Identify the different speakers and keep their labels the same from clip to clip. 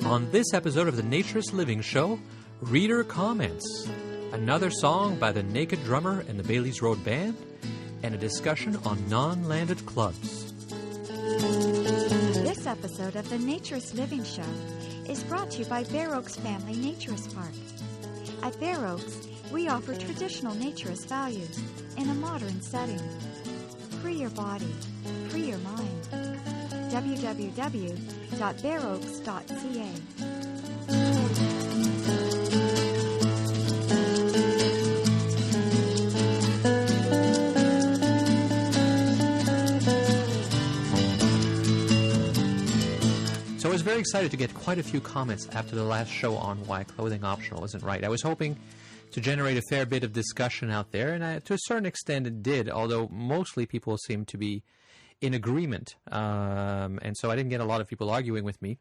Speaker 1: On this episode of the Naturist Living Show, reader comments, another song by the Naked Drummer and the Bailey's Road Band, and a discussion on non-landed clubs.
Speaker 2: This episode of the Naturist Living Show is brought to you by Bear Oaks Family Naturist Park. At Bear Oaks, we offer traditional naturist values in a modern setting. Free your body, free your mind. www.bearoaks.ca.
Speaker 1: So I was very excited to get quite a few comments after the last show on why clothing optional isn't right. I was hoping to generate a fair bit of discussion out there, and to a certain extent it did, although mostly people seem to be in agreement, and so I didn't get a lot of people arguing with me.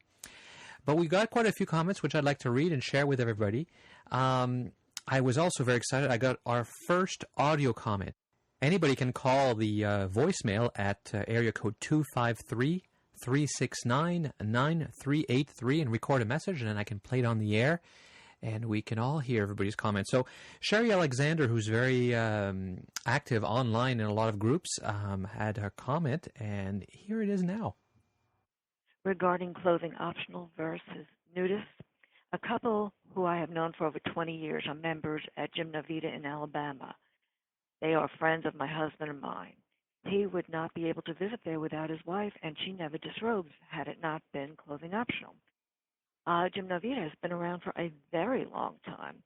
Speaker 1: But we got quite a few comments, which I'd like to read and share with everybody. I was also very excited. I got our first audio comment. Anybody can call the voicemail at area code 253-369-9383 and record a message, and then I can play it on the air, and we can all hear everybody's comments. So Sherry Alexander, who's very active online in a lot of groups, had her comment, and here it is now.
Speaker 3: Regarding clothing optional versus nudist, a couple who I have known for over 20 years are members at Jim Navita in Alabama. They are friends of my husband and mine. He would not be able to visit there without his wife, and she never disrobes had it not been clothing optional. Jim Navita has been around for a very long time.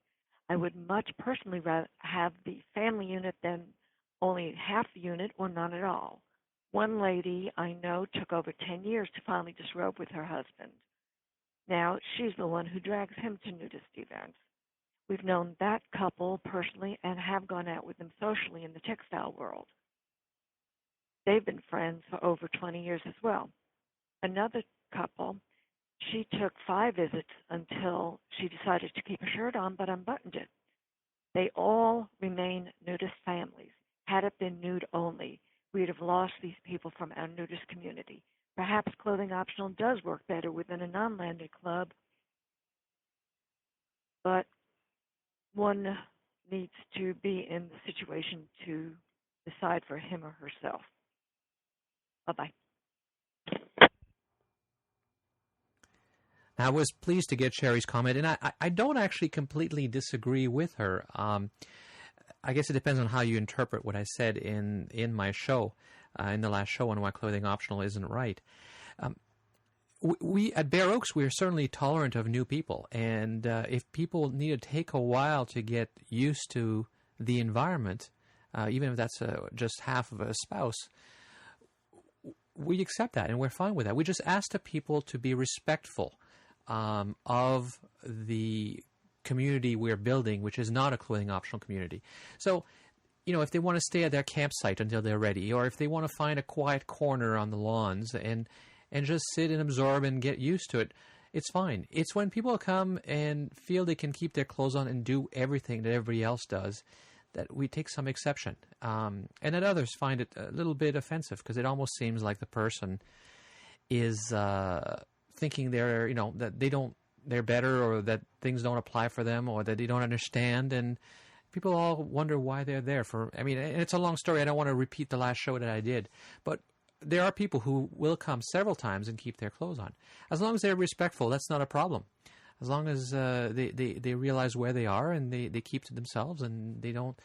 Speaker 3: I would much personally rather have the family unit than only half the unit or none at all. One lady I know took over 10 years to finally disrobe with her husband. Now she's the one who drags him to nudist events. We've known that couple personally and have gone out with them socially in the textile world. They've been friends for over 20 years as well. Another couple, she took 5 visits until she decided to keep a shirt on but unbuttoned it. They all remain nudist families. Had it been nude only, we'd have lost these people from our nudist community. Perhaps clothing optional does work better within a non-landed club, but one needs to be in the situation to decide for him or herself. Bye-bye.
Speaker 1: I was pleased to get Sherry's comment, and I don't actually completely disagree with her. I guess it depends on how you interpret what I said in my show, in the last show on why clothing optional isn't right. We at Bear Oaks, we are certainly tolerant of new people, and if people need to take a while to get used to the environment, even if that's just half of a spouse, we accept that, and we're fine with that. We just ask the people to be respectful of the community we're building, which is not a clothing optional community. So, if they want to stay at their campsite until they're ready, or if they want to find a quiet corner on the lawns and just sit and absorb and get used to it, it's fine. It's when people come and feel they can keep their clothes on and do everything that everybody else does that we take some exception. And that others find it a little bit offensive, because it almost seems like the person is thinking that they're better, or that things don't apply for them, or that they don't understand, and people all wonder why they're there. And it's a long story. I don't want to repeat the last show that I did, but there are people who will come several times and keep their clothes on. As long as they're respectful, that's not a problem. As long as they realize where they are and they keep to themselves, and they don't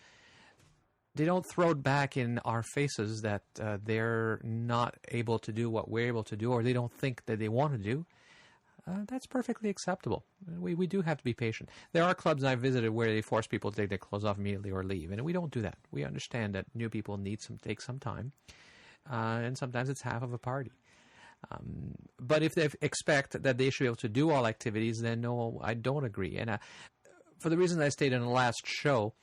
Speaker 1: throw it back in our faces that they're not able to do what we're able to do, or they don't think that they want to do. That's perfectly acceptable. We do have to be patient. There are clubs I've visited where they force people to take their clothes off immediately or leave, and we don't do that. We understand that new people take some time, and sometimes it's half of a party. But if they expect that they should be able to do all activities, then no, I don't agree. And for the reasons I stated in the last show,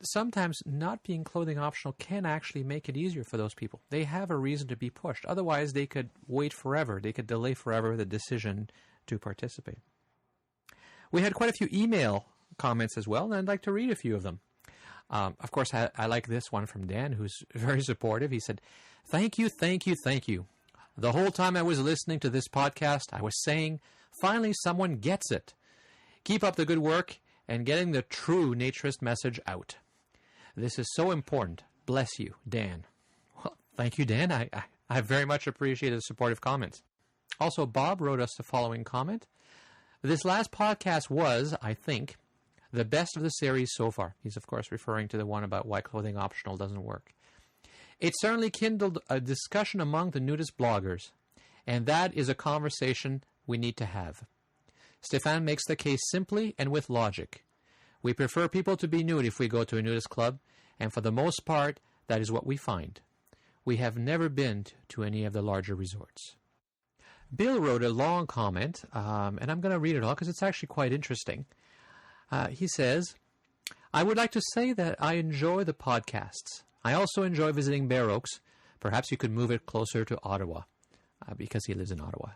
Speaker 1: sometimes not being clothing optional can actually make it easier for those people. They have a reason to be pushed. Otherwise, they could wait forever. They could delay forever the decision to participate. We had quite a few email comments as well, and I'd like to read a few of them. Of course, I like this one from Dan, who's very supportive. He said, "Thank you, thank you, thank you. The whole time I was listening to this podcast, I was saying, finally someone gets it. Keep up the good work and getting the true naturist message out. This is so important. Bless you, Dan." Well, thank you, Dan. I very much appreciate the supportive comments. Also, Bob wrote us the following comment. "This last podcast was, I think, the best of the series so far." He's, of course, referring to the one about why clothing optional doesn't work. "It certainly kindled a discussion among the nudist bloggers, and that is a conversation we need to have. Stefan makes the case simply and with logic. We prefer people to be nude if we go to a nudist club, and for the most part, that is what we find. We have never been to any of the larger resorts." Bill wrote a long comment, and I'm going to read it all because it's actually quite interesting. He says, "I would like to say that I enjoy the podcasts. I also enjoy visiting Bear Oaks. Perhaps you could move it closer to Ottawa," because he lives in Ottawa.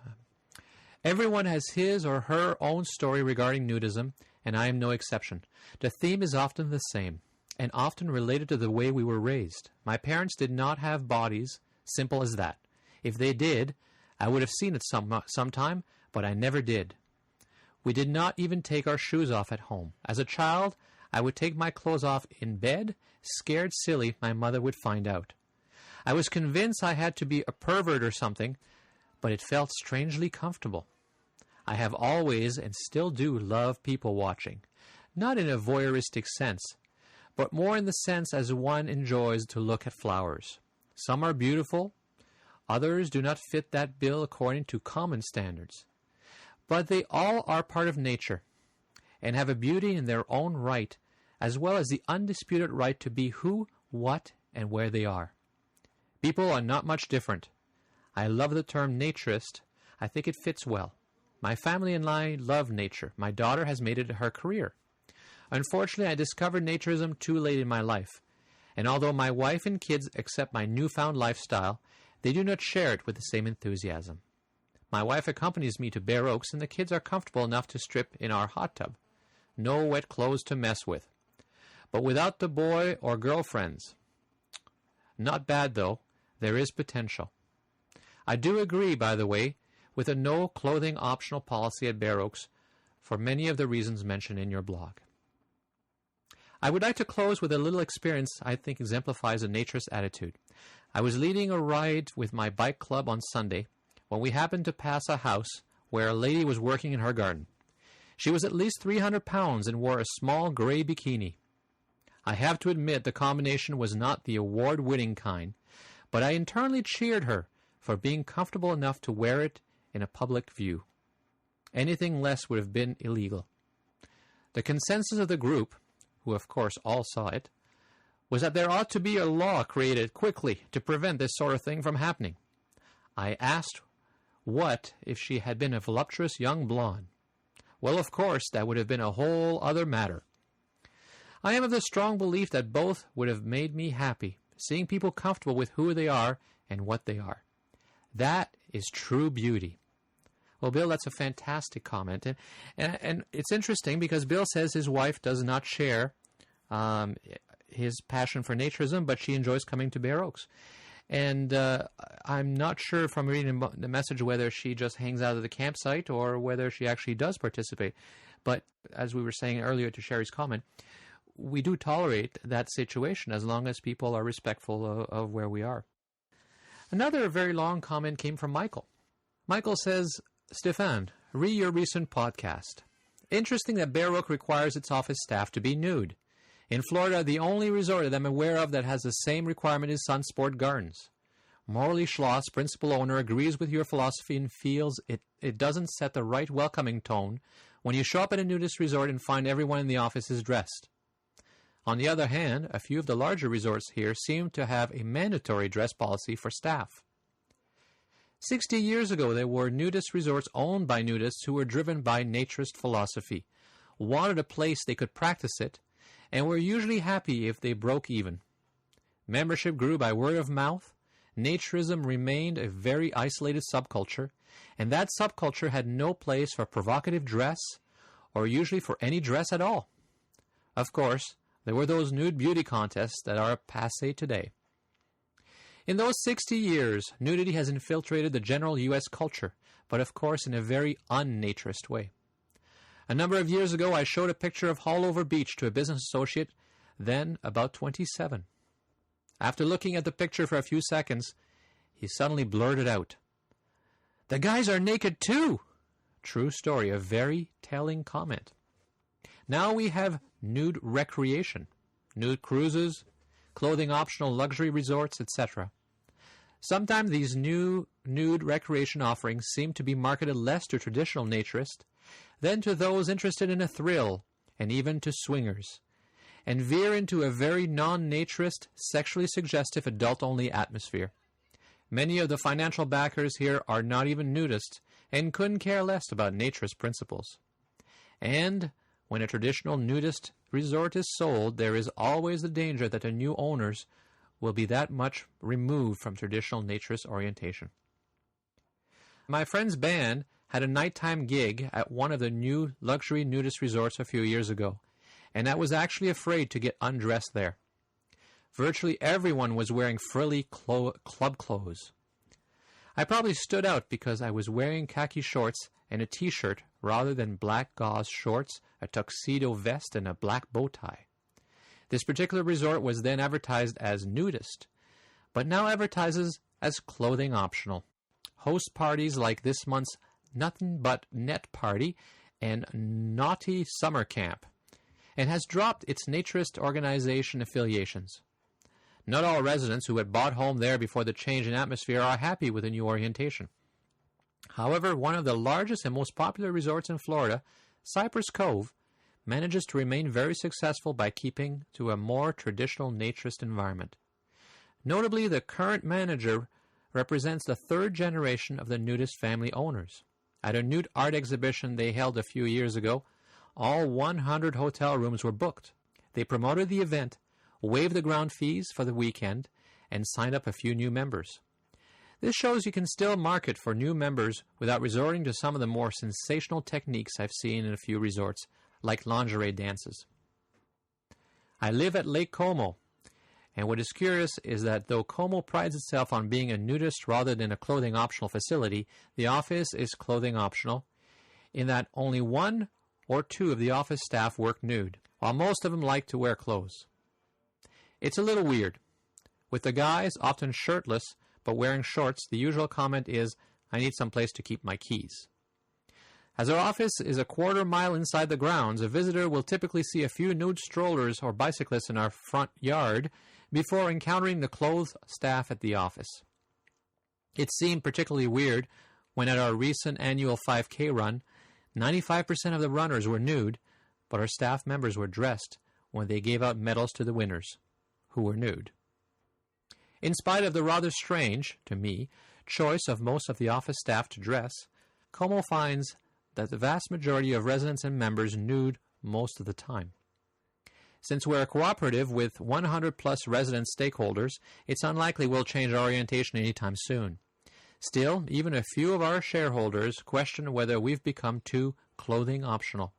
Speaker 1: "Everyone has his or her own story regarding nudism, and I am no exception. The theme is often the same, and often related to the way we were raised. My parents did not have bodies, simple as that. If they did, I would have seen it sometime, but I never did. We did not even take our shoes off at home. As a child, I would take my clothes off in bed, scared silly my mother would find out. I was convinced I had to be a pervert or something, but it felt strangely comfortable. I have always and still do love people watching, not in a voyeuristic sense, but more in the sense as one enjoys to look at flowers. Some are beautiful, others do not fit that bill according to common standards. But they all are part of nature, and have a beauty in their own right, as well as the undisputed right to be who, what, and where they are. People are not much different. I love the term naturist. I think it fits well. My family and I love nature. My daughter has made it her career. Unfortunately, I discovered naturism too late in my life, and although my wife and kids accept my newfound lifestyle, they do not share it with the same enthusiasm. My wife accompanies me to Bear Oaks, and the kids are comfortable enough to strip in our hot tub. No wet clothes to mess with. But without the boy or girlfriends. Not bad, though. There is potential. I do agree, by the way, with a no clothing optional policy at Bear Oaks for many of the reasons mentioned in your blog. I would like to close with a little experience I think exemplifies a naturist attitude. I was leading a ride with my bike club on Sunday when we happened to pass a house where a lady was working in her garden. She was at least 300 pounds and wore a small gray bikini. I have to admit the combination was not the award-winning kind, but I internally cheered her for being comfortable enough to wear it in a public view. Anything less would have been illegal. The consensus of the group, who of course all saw it, was that there ought to be a law created quickly to prevent this sort of thing from happening. I asked what if she had been a voluptuous young blonde. Well, of course, that would have been a whole other matter. I am of the strong belief that both would have made me happy, seeing people comfortable with who they are and what they are. That is true beauty. Well, Bill, that's a fantastic comment. And it's interesting because Bill says his wife does not share his passion for naturism, but she enjoys coming to Bear Oaks. And I'm not sure from reading the message whether she just hangs out at the campsite or whether she actually does participate. But as we were saying earlier to Sherry's comment, we do tolerate that situation as long as people are respectful of where we are. Another very long comment came from Michael. Michael says, Stefan, read your recent podcast. Interesting that Bear Oak requires its office staff to be nude. In Florida, the only resort that I'm aware of that has the same requirement is Sunsport Gardens. Morley Schloss, principal owner, agrees with your philosophy and feels it doesn't set the right welcoming tone when you show up at a nudist resort and find everyone in the office is dressed. On the other hand, a few of the larger resorts here seem to have a mandatory dress policy for staff. 60 years ago, there were nudist resorts owned by nudists who were driven by naturist philosophy, wanted a place they could practice it, and were usually happy if they broke even. Membership grew by word of mouth, naturism remained a very isolated subculture, and that subculture had no place for provocative dress, or usually for any dress at all. Of course, There were those nude beauty contests that are passé today. In those 60 years, nudity has infiltrated the general U.S. culture, but of course in a very un-naturist way. A number of years ago, I showed a picture of Haulover Beach to a business associate, then about 27. After looking at the picture for a few seconds, he suddenly blurted out, "The guys are naked too!" True story, a very telling comment. Now we have nude recreation, nude cruises, clothing-optional luxury resorts, etc. Sometimes these new nude recreation offerings seem to be marketed less to traditional naturists than to those interested in a thrill, and even to swingers, and veer into a very non-naturist, sexually suggestive, adult-only atmosphere. Many of the financial backers here are not even nudists and couldn't care less about naturist principles. And when a traditional nudist resort is sold, there is always the danger that the new owners will be that much removed from traditional naturist orientation. My friend's band had a nighttime gig at one of the new luxury nudist resorts a few years ago, and I was actually afraid to get undressed there. Virtually everyone was wearing frilly club clothes. I probably stood out because I was wearing khaki shorts and a t-shirt rather than black gauze shorts, a tuxedo vest, and a black bow tie. This particular resort was then advertised as nudist, but now advertises as clothing optional. Hosts parties like this month's Nothing But Net Party and Naughty Summer Camp, and has dropped its naturist organization affiliations. Not all residents who had bought home there before the change in atmosphere are happy with the new orientation. However, one of the largest and most popular resorts in Florida, Cypress Cove, manages to remain very successful by keeping to a more traditional naturist environment. Notably, the current manager represents the third generation of the nudist family owners. At a nude art exhibition they held a few years ago, all 100 hotel rooms were booked. They promoted the event, waived the ground fees for the weekend, and signed up a few new members. This shows you can still market for new members without resorting to some of the more sensational techniques I've seen in a few resorts, like lingerie dances. I live at Lake Como, and what is curious is that though Como prides itself on being a nudist rather than a clothing-optional facility, the office is clothing-optional, in that only one or two of the office staff work nude, while most of them like to wear clothes. It's a little weird. With the guys, often shirtless, but wearing shorts, the usual comment is, "I need some place to keep my keys." As our office is a quarter mile inside the grounds, a visitor will typically see a few nude strollers or bicyclists in our front yard before encountering the clothed staff at the office. It seemed particularly weird when at our recent annual 5K run, 95% of the runners were nude, but our staff members were dressed when they gave out medals to the winners, who were nude. In spite of the rather strange, to me, choice of most of the office staff to dress, Como finds that the vast majority of residents and members nude most of the time. Since we're a cooperative with 100-plus resident stakeholders, it's unlikely we'll change our orientation anytime soon. Still, even a few of our shareholders question whether we've become too clothing optional.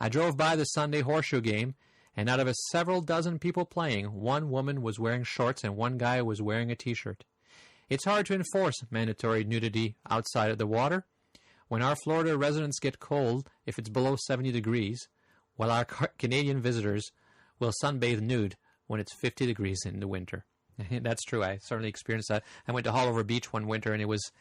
Speaker 1: I drove by the Sunday horseshoe game, and out of a several dozen people playing, one woman was wearing shorts and one guy was wearing a t-shirt. It's hard to enforce mandatory nudity outside of the water. When our Florida residents get cold if it's below 70 degrees, while our Canadian visitors will sunbathe nude when it's 50 degrees in the winter. That's true. I certainly experienced that. I went to Haulover Beach one winter, and it was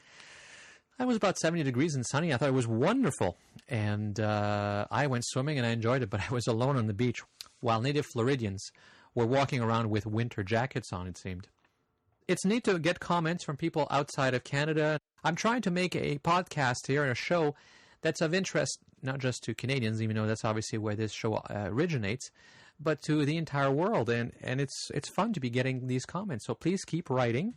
Speaker 1: about 70 degrees and sunny. I thought it was wonderful. And I went swimming, and I enjoyed it, but I was alone on the beach, while native Floridians were walking around with winter jackets on, it seemed. It's neat to get comments from people outside of Canada. I'm trying to make a podcast here and a show that's of interest not just to Canadians, even though that's obviously where this show originates, but to the entire world. And it's fun to be getting these comments. So please keep writing.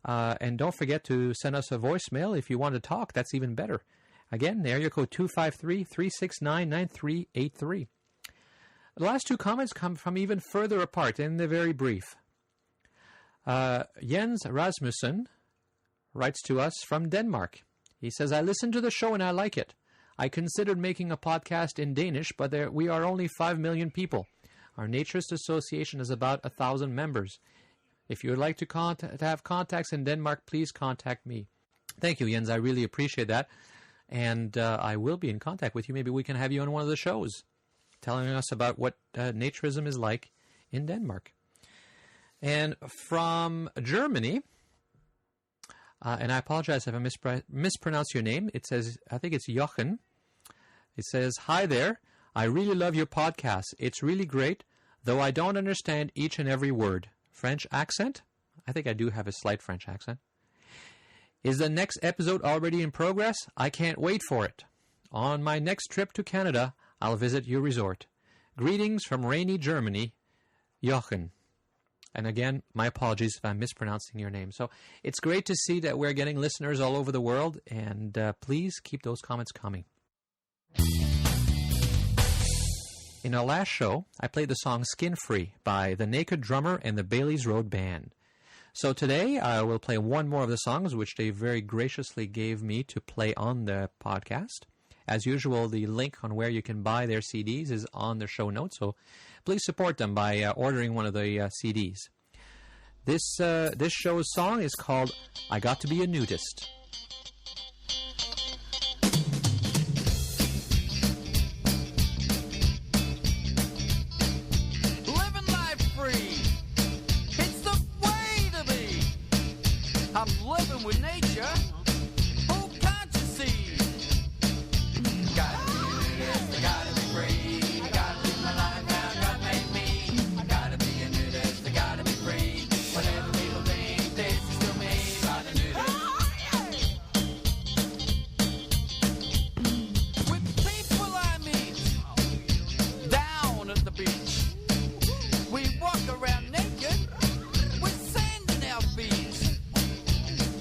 Speaker 1: And don't forget to send us a voicemail if you want to talk. That's even better. Again, the area code 253-369-9383. The last two comments come from even further apart, and they're very brief. Jens Rasmussen writes to us from Denmark. He says, I listened to the show and I like it. I considered making a podcast in Danish, but we are only 5 million people. Our Naturist Association is about 1,000 members. If you would like to have contacts in Denmark, please contact me. Thank you, Jens. I really appreciate that. And I will be in contact with you. Maybe we can have you on one of the shows telling us about what naturism is like in Denmark. And from Germany, and I apologize if I mispronounce your name. It says, I think it's Jochen. It says, "Hi there. I really love your podcast. It's really great, though I don't understand each and every word. French accent?" I think I do have a slight French accent. "Is the next episode already in progress? I can't wait for it. On my next trip to Canada, I'll visit your resort. Greetings from rainy Germany, Jochen." And again, my apologies if I'm mispronouncing your name. So it's great to see that we're getting listeners all over the world, and please keep those comments coming. In our last show, I played the song Skin Free by The Naked Drummer and the Bailey's Road Band. So today I will play one more of the songs which they very graciously gave me to play on the podcast. As usual, the link on where you can buy their CDs is on the show notes, so please support them by ordering one of the CDs. This show's song is called "I Got to Be a Nudist."
Speaker 4: Living life free, it's the way to be. I'm living with nature. Who can't you see? Gotta be a nudist, I gotta be free. I gotta live my life how God made me. I gotta be a nudist, I gotta be free. Whatever people think, this is still me by the nudist. With people I meet down at the beach, we walk around naked with sand in our feet.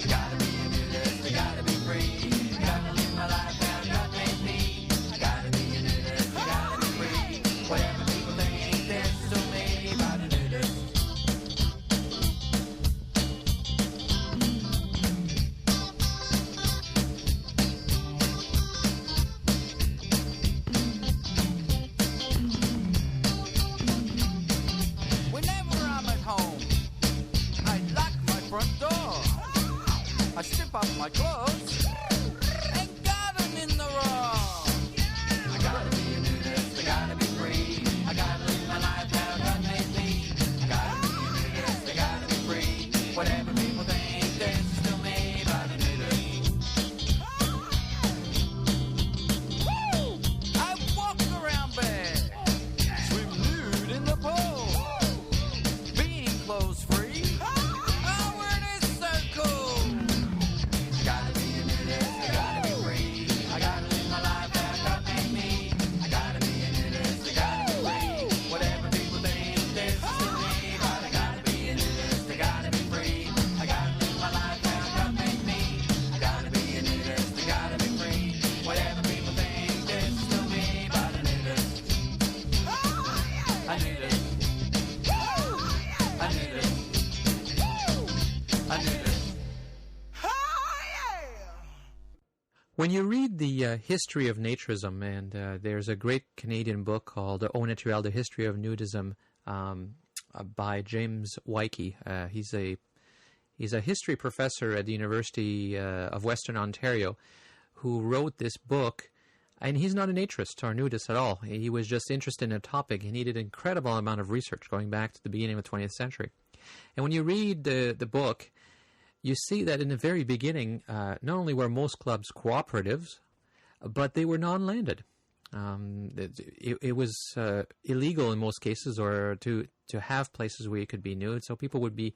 Speaker 4: I gotta be a nudist, I gotta be free. I gotta live my life how God made me. I gotta be a nudist, I gotta be free. Whatever people think, this is still me by the nudist. Whenever I'm at home, I lock my front door. I strip off my clothes and got 'em in the raw. I gotta be a nudist, I gotta be free. I gotta live my life how God made me. I gotta be a nudist, I gotta be free. Whatever people think, this is still me by the nudist. I walk around bare, swim nude in the pool, being clothes free. Oh, it is so cool. I gotta be a nudist, I gotta be free. I gotta live my life how God made me. I gotta be a nudist, I gotta be free. Whatever people think, this is still me. But I gotta be a nudist, I gotta be free. I gotta live my life how God made me. I gotta be a nudist, I gotta be free. Whatever people think, this is still me. But a nudist, a nudist, a nudist, a nudist.
Speaker 1: When you read the History of Naturism, and there's a great Canadian book called Naturel, The History of Nudism, by James Woycke. He's a history professor at the University of Western Ontario who wrote this book, and he's not a naturist or nudist at all. He was just interested in a topic. He needed an incredible amount of research going back to the beginning of the 20th century. And when you read the book, you see that in the very beginning, not only were most clubs cooperatives, but they were non-landed. It was illegal in most cases, or to have places where you could be nude. So people would be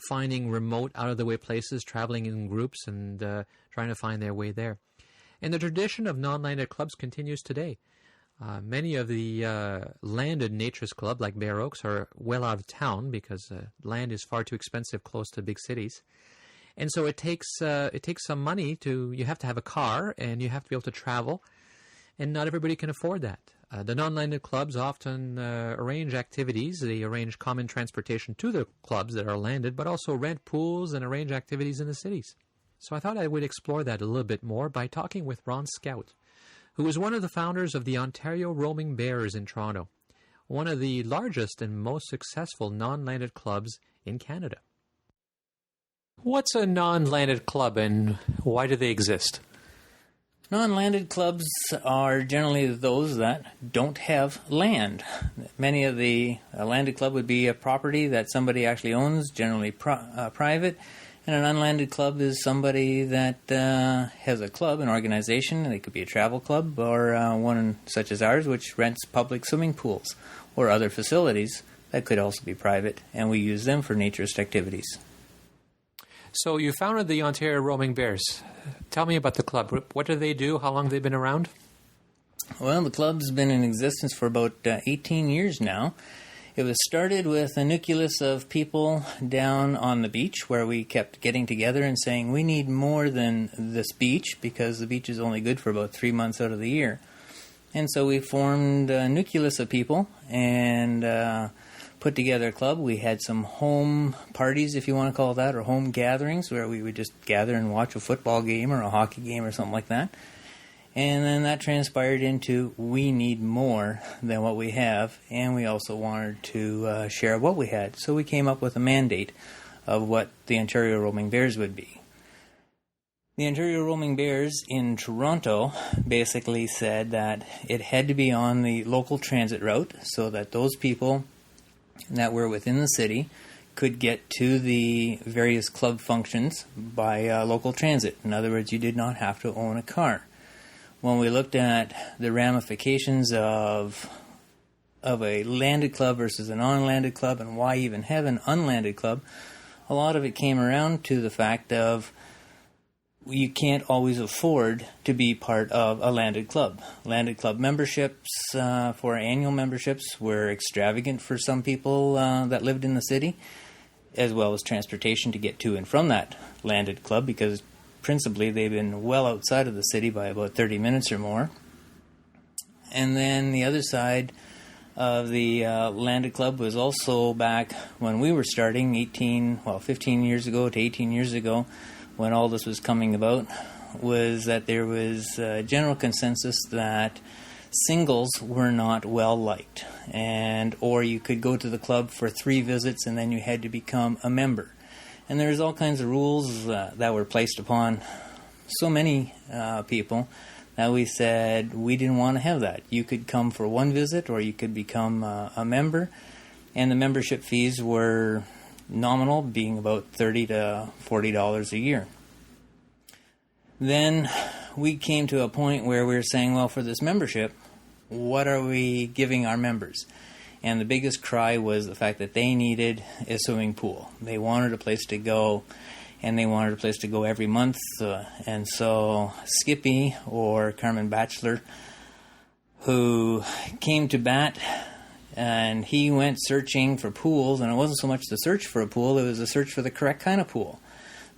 Speaker 1: finding remote, out-of-the-way places, traveling in groups, and trying to find their way there. And the tradition of non-landed clubs continues today. Many of the landed naturist clubs, like Bear Oaks, are well out of town because land is far too expensive close to big cities. And so it takes some money you have to have a car, and you have to be able to travel, and not everybody can afford that. The non-landed clubs often arrange activities. They arrange common transportation to the clubs that are landed, but also rent pools and arrange activities in the cities. So I thought I would explore that a little bit more by talking with Ron Scout, who is one of the founders of the Ontario Roaming Bears in Toronto. one of the largest and most successful non-landed clubs in Canada. What's a non-landed club and why do they exist?
Speaker 5: Non-landed clubs are generally those that don't have land. Many of the landed club would be a property that somebody actually owns, generally private, and an unlanded club is somebody that has a club, an organization. It could be a travel club or one such as ours, which rents public swimming pools or other facilities that could also be private, and we use them for naturist activities.
Speaker 1: So you founded the Ontario Roaming Bears. Tell me about the club. What do they do? How long have they been around?
Speaker 5: Well, the club's been in existence for about 18 years now. It was started with a nucleus of people down on the beach where we kept getting together and saying, we need more than this beach because the beach is only good for about 3 months out of the year. And so we formed a nucleus of people and put together a club. We had some home parties, if you want to call it that, or home gatherings where we would just gather and watch a football game or a hockey game or something like that. And then that transpired into we need more than what we have, and we also wanted to share what we had. So we came up with a mandate of what the Ontario Roaming Bears would be. The Ontario Roaming Bears in Toronto basically said that it had to be on the local transit route so that those people that were within the city could get to the various club functions by local transit. In other words, you did not have to own a car. When we looked at the ramifications of a landed club versus a non-landed club and why even have an unlanded club, a lot of it came around to the fact of you can't always afford to be part of a landed club. Landed club memberships for annual memberships were extravagant for some people that lived in the city, as well as transportation to get to and from that landed club, because principally they've been well outside of the city by about 30 minutes or more. And then the other side of the landed club was also back when we were starting 15 years ago to 18 years ago, when all this was coming about, was that there was a general consensus that singles were not well liked, or you could go to the club for 3 visits and then you had to become a member. And there's all kinds of rules that were placed upon so many people that we said we didn't want to have that. You could come for 1 visit or you could become a member, and the membership fees were nominal, being about $30 to $40 a year. Then we came to a point where we were saying, well, for this membership, what are we giving our members? And the biggest cry was the fact that they needed a swimming pool. They wanted a place to go, and they wanted a place to go every month. And so Skippy, or Carmen Batchelor, who came to bat, and he went searching for pools, and it wasn't so much the search for a pool, it was the search for the correct kind of pool,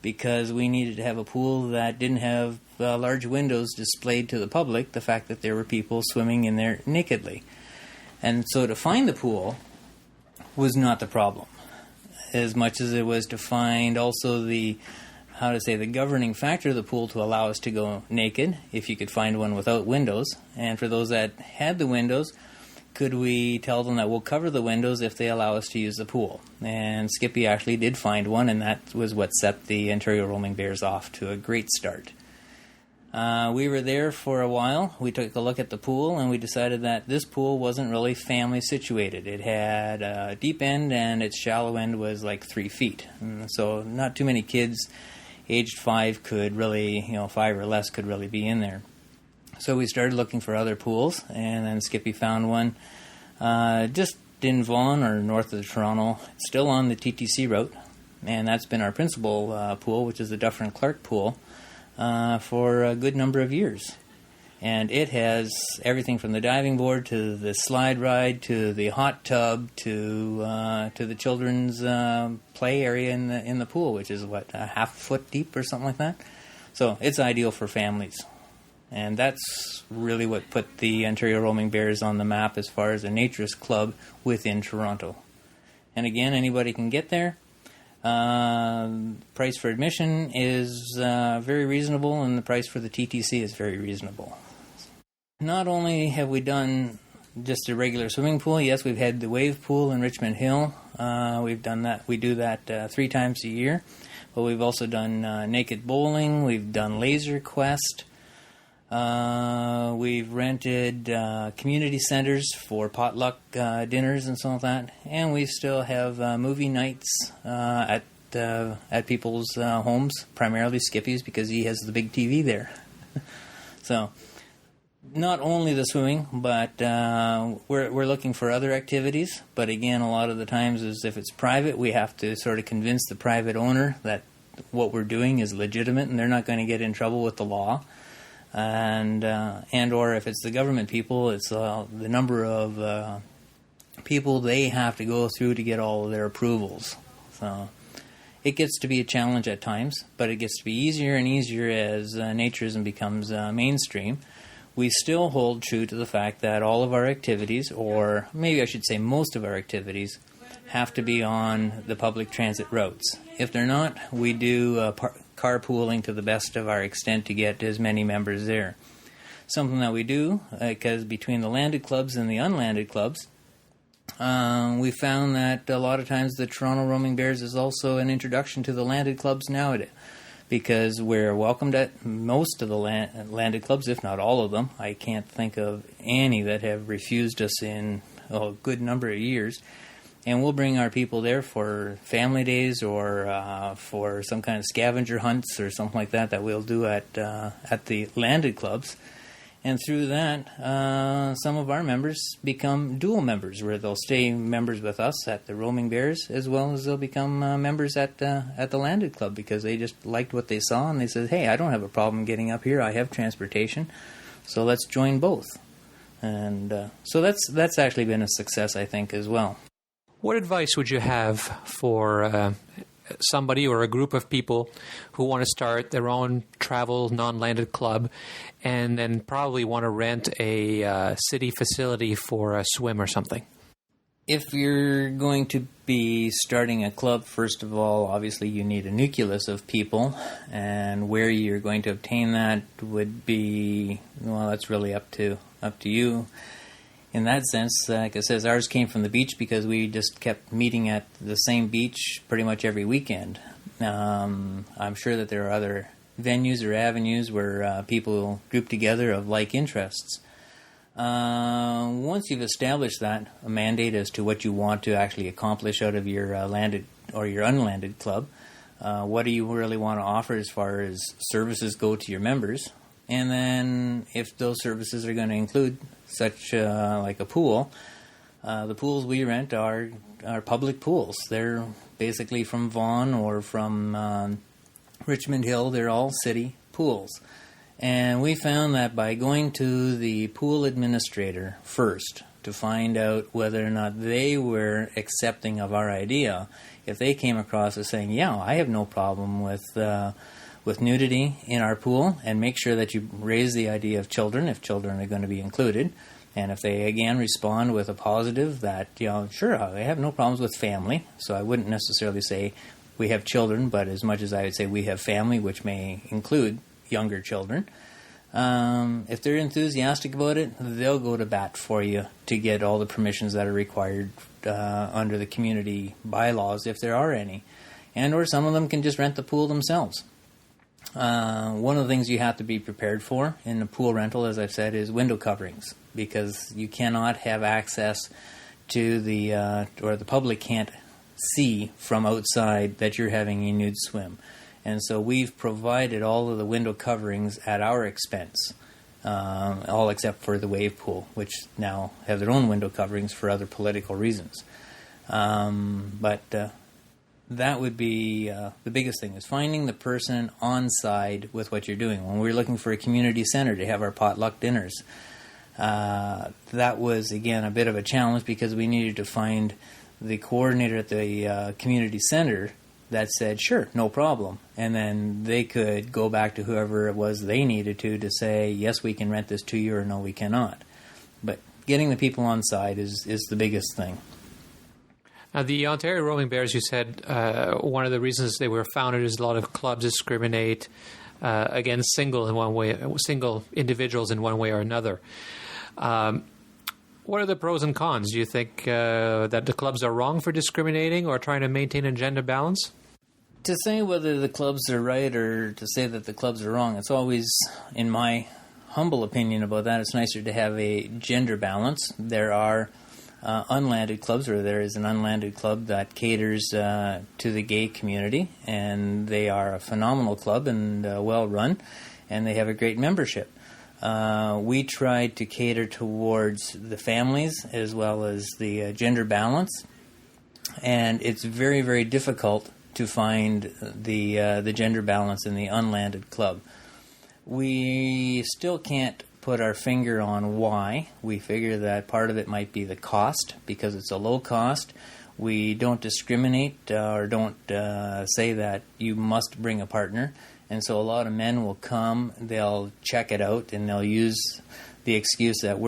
Speaker 5: because we needed to have a pool that didn't have large windows displayed to the public, the fact that there were people swimming in there nakedly. And so to find the pool was not the problem, as much as it was to find also the governing factor of the pool to allow us to go naked, if you could find one without windows. And for those that had the windows, could we tell them that we'll cover the windows if they allow us to use the pool? And Skippy actually did find one, and that was what set the Ontario Roaming Bears off to a great start. We were there for a while. We took a look at the pool, and we decided that this pool wasn't really family situated. It had a deep end, and its shallow end was like 3 feet. And so not too many kids aged 5 could really, 5 or less could really be in there. So we started looking for other pools, and then Skippy found one just in Vaughan or north of Toronto. It's still on the TTC route, and that's been our principal pool, which is the Dufferin Clark pool, for a good number of years. And it has everything from the diving board to the slide ride to the hot tub to the children's play area in the pool, which is a half foot deep or something like that. So it's ideal for families. And that's really what put the Ontario Roaming Bears on the map as far as a naturist club within Toronto. And again, anybody can get there. Price for admission is very reasonable, and the price for the TTC is very reasonable. Not only have we done just a regular swimming pool. Yes, we've had the wave pool in Richmond Hill. We've done that. We do that 3 times a year. But we've also done naked bowling. We've done laser quest. We've rented community centers for potluck dinners and so on like that. And we still have movie nights at people's homes, primarily Skippy's, because he has the big TV there. So, not only the swimming, but we're looking for other activities. But again, a lot of the times is if it's private, we have to sort of convince the private owner that what we're doing is legitimate and they're not going to get in trouble with the law. And or if it's the government people, it's the number of people they have to go through to get all of their approvals. So it gets to be a challenge at times, but it gets to be easier and easier as naturism becomes mainstream. We still hold true to the fact that all of our activities, or maybe I should say most of our activities, have to be on the public transit routes. If they're not, we do carpooling to the best of our extent to get as many members there. Something that we do, because between the landed clubs and the unlanded clubs, we found that a lot of times the Toronto Roaming Bears is also an introduction to the landed clubs nowadays, because we're welcomed at most of the landed clubs, if not all of them. I can't think of any that have refused us in a good number of years. And we'll bring our people there for family days or for some kind of scavenger hunts or something like that we'll do at the landed clubs. And through that, some of our members become dual members, where they'll stay members with us at the Roaming Bears, as well as they'll become members at the landed club, because they just liked what they saw and they said, hey, I don't have a problem getting up here. I have transportation, so let's join both. And so that's actually been a success, I think, as well.
Speaker 1: What advice would you have for somebody or a group of people who want to start their own travel non-landed club and then probably want to rent a city facility for a swim or something?
Speaker 5: If you're going to be starting a club, first of all, obviously you need a nucleus of people, and where you're going to obtain that would be, well, that's really up to you. In that sense, like I said, ours came from the beach because we just kept meeting at the same beach pretty much every weekend. I'm sure that there are other venues or avenues where people group together of like interests. Once you've established that, a mandate as to what you want to actually accomplish out of your landed or your unlanded club, what do you really want to offer as far as services go to your members? And then if those services are going to include such like a pool, the pools we rent are public pools. They're basically from Vaughan or from Richmond Hill. They're all city pools. And we found that by going to the pool administrator first to find out whether or not they were accepting of our idea, if they came across as saying, yeah, I have no problem with nudity in our pool, and make sure that you raise the idea of children, if children are going to be included. And if they, again, respond with a positive that, sure, I have no problems with family, so I wouldn't necessarily say we have children, but as much as I would say we have family, which may include younger children. If they're enthusiastic about it, they'll go to bat for you to get all the permissions that are required under the community bylaws, if there are any. And or some of them can just rent the pool themselves. One of the things you have to be prepared for in a pool rental, as I've said, is window coverings, because you cannot have access to or the public can't see from outside that you're having a nude swim. And so we've provided all of the window coverings at our expense, all except for the wave pool, which now have their own window coverings for other political reasons. But that would be the biggest thing, is finding the person on side with what you're doing. When we were looking for a community center to have our potluck dinners, that was, again, a bit of a challenge because we needed to find the coordinator at the community center that said, sure, no problem. And then they could go back to whoever it was they needed to say, yes, we can rent this to you, or no, we cannot. But getting the people on side is the biggest thing.
Speaker 1: Now, the Ontario Roaming Bears, you said one of the reasons they were founded is a lot of clubs discriminate against single individuals in one way or another. What are the pros and cons? Do you think that the clubs are wrong for discriminating or trying to maintain a gender balance?
Speaker 5: To say whether the clubs are right or to say that the clubs are wrong, it's always, in my humble opinion about that, it's nicer to have a gender balance. There are unlanded clubs, or there is an unlanded club that caters to the gay community, and they are a phenomenal club and well run, and they have a great membership. We try to cater towards the families as well as the gender balance, and it's very, very difficult to find the gender balance in the unlanded club. We still can't put our finger on why. We figure that part of it might be the cost, because it's a low cost. We don't discriminate or don't say that you must bring a partner. And so a lot of men will come, they'll check it out, and they'll use the excuse that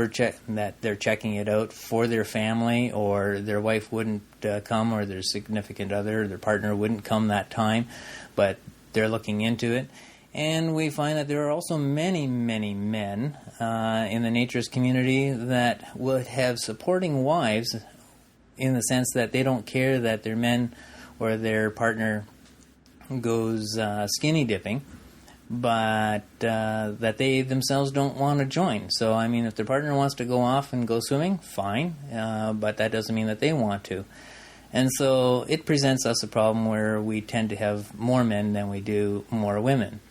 Speaker 5: that they're checking it out for their family, or their wife wouldn't come, or their significant other, or their partner wouldn't come that time, but they're looking into it. And we find that there are also many, many men in the naturist community that would have supporting wives, in the sense that they don't care that their men or their partner goes skinny dipping, but that they themselves don't want to join. So, I mean, if their partner wants to go off and go swimming, fine, but that doesn't mean that they want to. And so it presents us a problem where we tend to have more men than we do more women.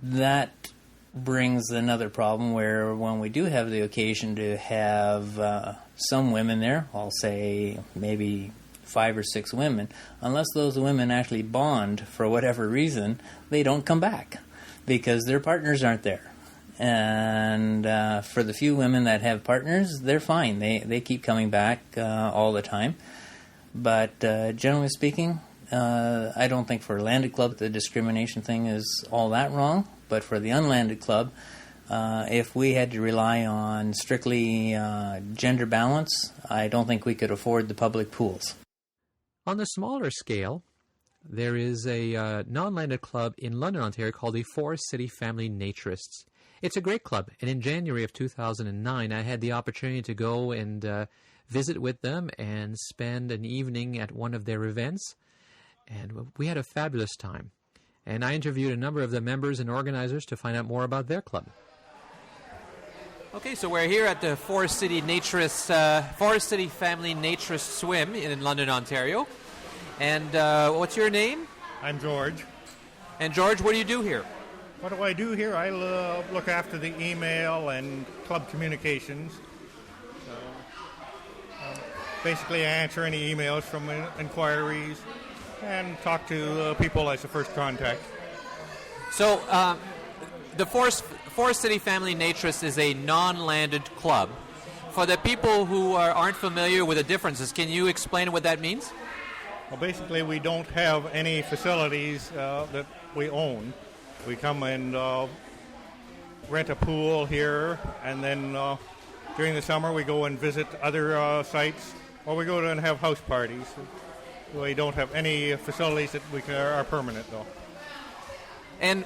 Speaker 5: That brings another problem where when we do have the occasion to have some women there, I'll say maybe 5 or 6 women, unless those women actually bond for whatever reason, they don't come back because their partners aren't there. And for the few women that have partners, they're fine. They keep coming back all the time. But generally speaking, I don't think for a landed club the discrimination thing is all that wrong. But for the unlanded club, if we had to rely on strictly gender balance, I don't think we could afford the public pools.
Speaker 1: On the smaller scale, there is a non-landed club in London, Ontario called the Forest City Family Naturists. It's a great club, and in January of 2009, I had the opportunity to go and visit with them and spend an evening at one of their events, and we had a fabulous time. And I interviewed a number of the members and organizers to find out more about their club. Okay, so we're here at the Forest City Family Naturist Swim in London, Ontario. And what's your name?
Speaker 6: I'm George.
Speaker 1: And George, what do you do here?
Speaker 6: What do I do here? I look after the email and club communications. Basically, I answer any emails from inquiries and talk to people as a first contact.
Speaker 1: So, the Forest City Family Naturist is a non-landed club. For the people who aren't familiar with the differences, can you explain what that means?
Speaker 6: Well, basically, we don't have any facilities that we own. We come and rent a pool here, and then during the summer we go and visit other sites, or we go to and have house parties. We don't have any facilities that are permanent, though.
Speaker 1: And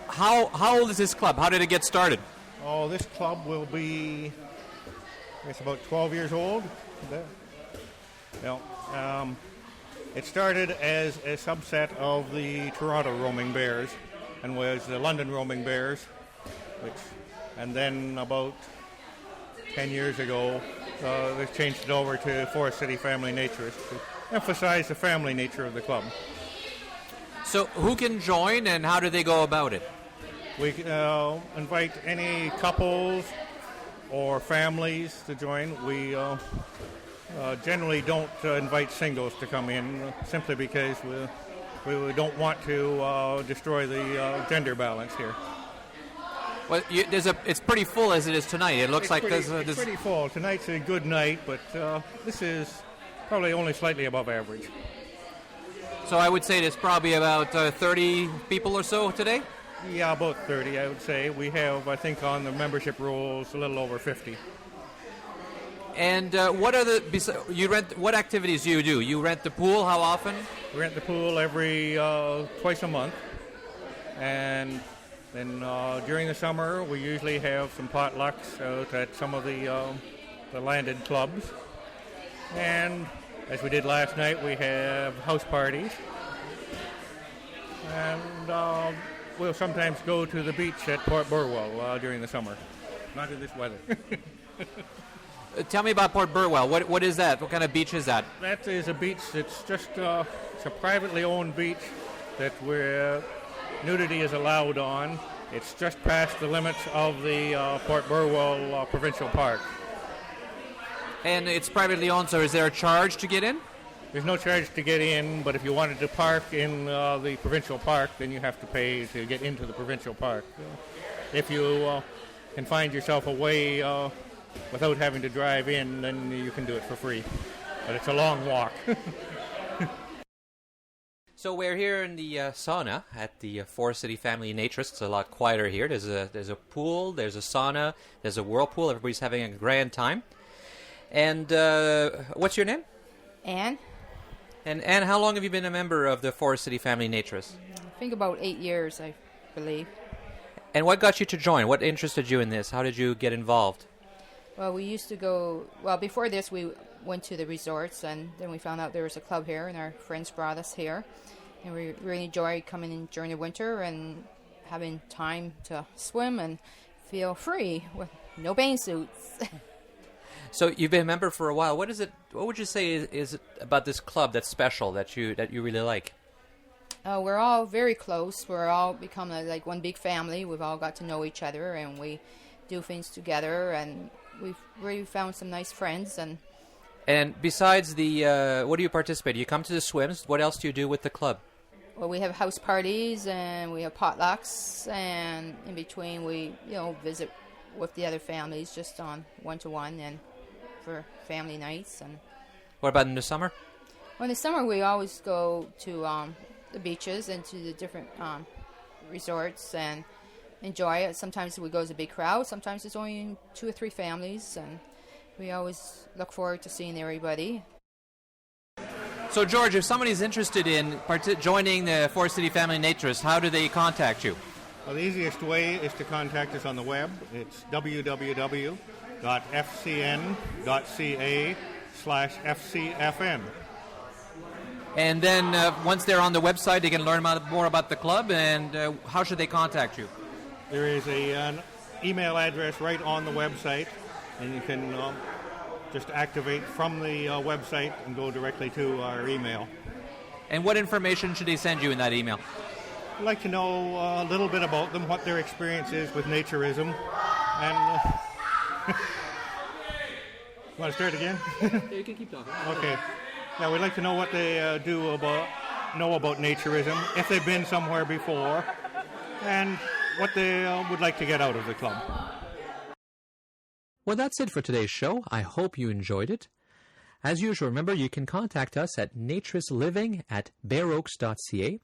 Speaker 1: how old is this club? How did it get started?
Speaker 6: Oh, this club will be, it's about 12 years old. It started as a subset of the Toronto Roaming Bears, and was the London Roaming Bears, and then about 10 years ago, they changed it over to Forest City Family Naturists to emphasize the family nature of the club.
Speaker 1: So who can join and how do they go about it?
Speaker 6: We invite any couples or families to join. We generally don't invite singles to come in simply because we don't want to destroy the gender balance here.
Speaker 1: Well, it's pretty full as it is tonight. It looks
Speaker 6: it's pretty full. Tonight's a good night, but this is probably only slightly above average.
Speaker 1: So I would say there's probably about 30 people or so today?
Speaker 6: Yeah, about 30, I would say. We have, I think, on the membership rolls, a little over 50.
Speaker 1: And what activities do you do? You rent the pool, how often?
Speaker 6: We rent the pool every twice a month. And then during the summer, we usually have some potlucks out at some of the the landed clubs. And as we did last night, we have house parties. And we'll sometimes go to the beach at Port Burwell during the summer. Not in this weather.
Speaker 1: Tell me about Port Burwell. What is that? What kind of beach is that?
Speaker 6: That is a beach that's just it's a privately owned beach that where nudity is allowed on. It's just past the limits of the Port Burwell Provincial Park.
Speaker 1: And it's privately owned, so is there a charge to get in?
Speaker 6: There's no charge to get in, but if you wanted to park in the provincial park, then you have to pay to get into the provincial park. If you can find yourself away without having to drive in, then you can do it for free. But it's a long walk.
Speaker 1: So we're here in the sauna at the Forest City Family Naturist. It's a lot quieter here. There's a pool, there's a sauna, there's a whirlpool. Everybody's having a grand time. And what's your name?
Speaker 7: Anne.
Speaker 1: And Anne, how long have you been a member of the Forest City Family Naturist?
Speaker 7: I think about 8 years, I believe.
Speaker 1: And what got you to join? What interested you in this? How did you get involved?
Speaker 7: Well, we used to go, well, before this we went to the resorts, and then we found out there was a club here, and our friends brought us here. And we really enjoyed coming in during the winter and having time to swim and feel free with no bathing suits.
Speaker 1: So you've been a member for a while. What would you say is it about this club that's special, that you really like?
Speaker 7: We're all very close. We're all become like one big family. We've all got to know each other, and we do things together, and we've really found some nice friends. And
Speaker 1: besides the, what do you participate? Do you come to the swims? What else do you do with the club?
Speaker 7: Well, we have house parties, and we have potlucks, and in between we, visit with the other families just on one-to-one and for family nights. And
Speaker 1: what about in the summer?
Speaker 7: Well, in the summer we always go to the beaches and to the different resorts and enjoy it. Sometimes we go as a big crowd. Sometimes it's only 2 or 3 families, and we always look forward to seeing everybody.
Speaker 1: So, George, if somebody's interested in joining the Forest City Family Naturist, how do they contact you?
Speaker 6: Well, the easiest way is to contact us on the web. It's www.fcn.ca/FCFN.
Speaker 1: And then once they're on the website, they can learn more about the club, and how should they contact you?
Speaker 6: There is an email address right on the website, and you can just activate from the website and go directly to our email.
Speaker 1: And what information should they send you in that email?
Speaker 6: I'd like to know a little bit about them, what their experience is with naturism, and... Want to start again?
Speaker 1: Yeah, you can keep talking.
Speaker 6: Okay. Yeah, we'd like to know what they know about naturism, if they've been somewhere before, and what they would like to get out of the club.
Speaker 1: Well, that's it for today's show. I hope you enjoyed it. As usual, remember, you can contact us at naturistliving@bareoaks.ca,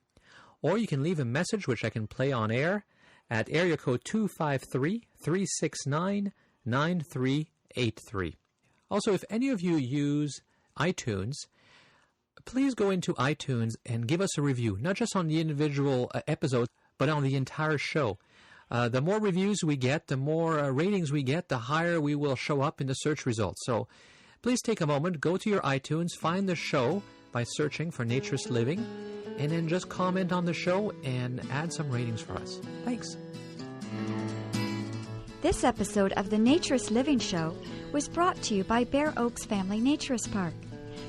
Speaker 1: or you can leave a message which I can play on air at area code 253-369-9383. Also, if any of you use iTunes, please go into iTunes and give us a review, not just on the individual episodes, but on the entire show. The more reviews we get, the more ratings we get, the higher we will show up in the search results. So please take a moment, go to your iTunes, find the show by searching for Naturist Living, and then just comment on the show and add some ratings for us. Thanks.
Speaker 2: This episode of the Naturist Living Show was brought to you by Bare Oaks Family Naturist Park.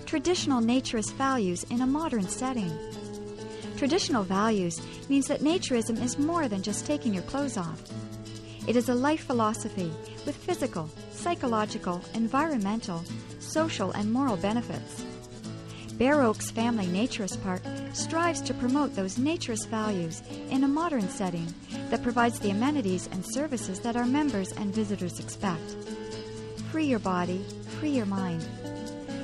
Speaker 2: Traditional naturist values in a modern setting. Traditional values means that naturism is more than just taking your clothes off. It is a life philosophy with physical, psychological, environmental, social, and moral benefits. Bare Oaks Family Naturist Park strives to promote those naturist values in a modern setting that provides the amenities and services that our members and visitors expect. Free your body, free your mind.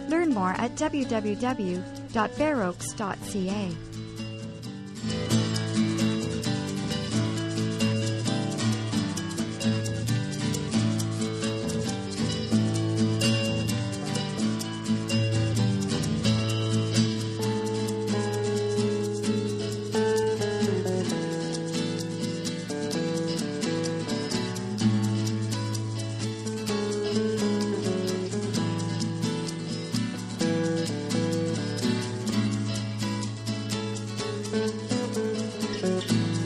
Speaker 2: Learn more at www.bareoaks.ca. Bye.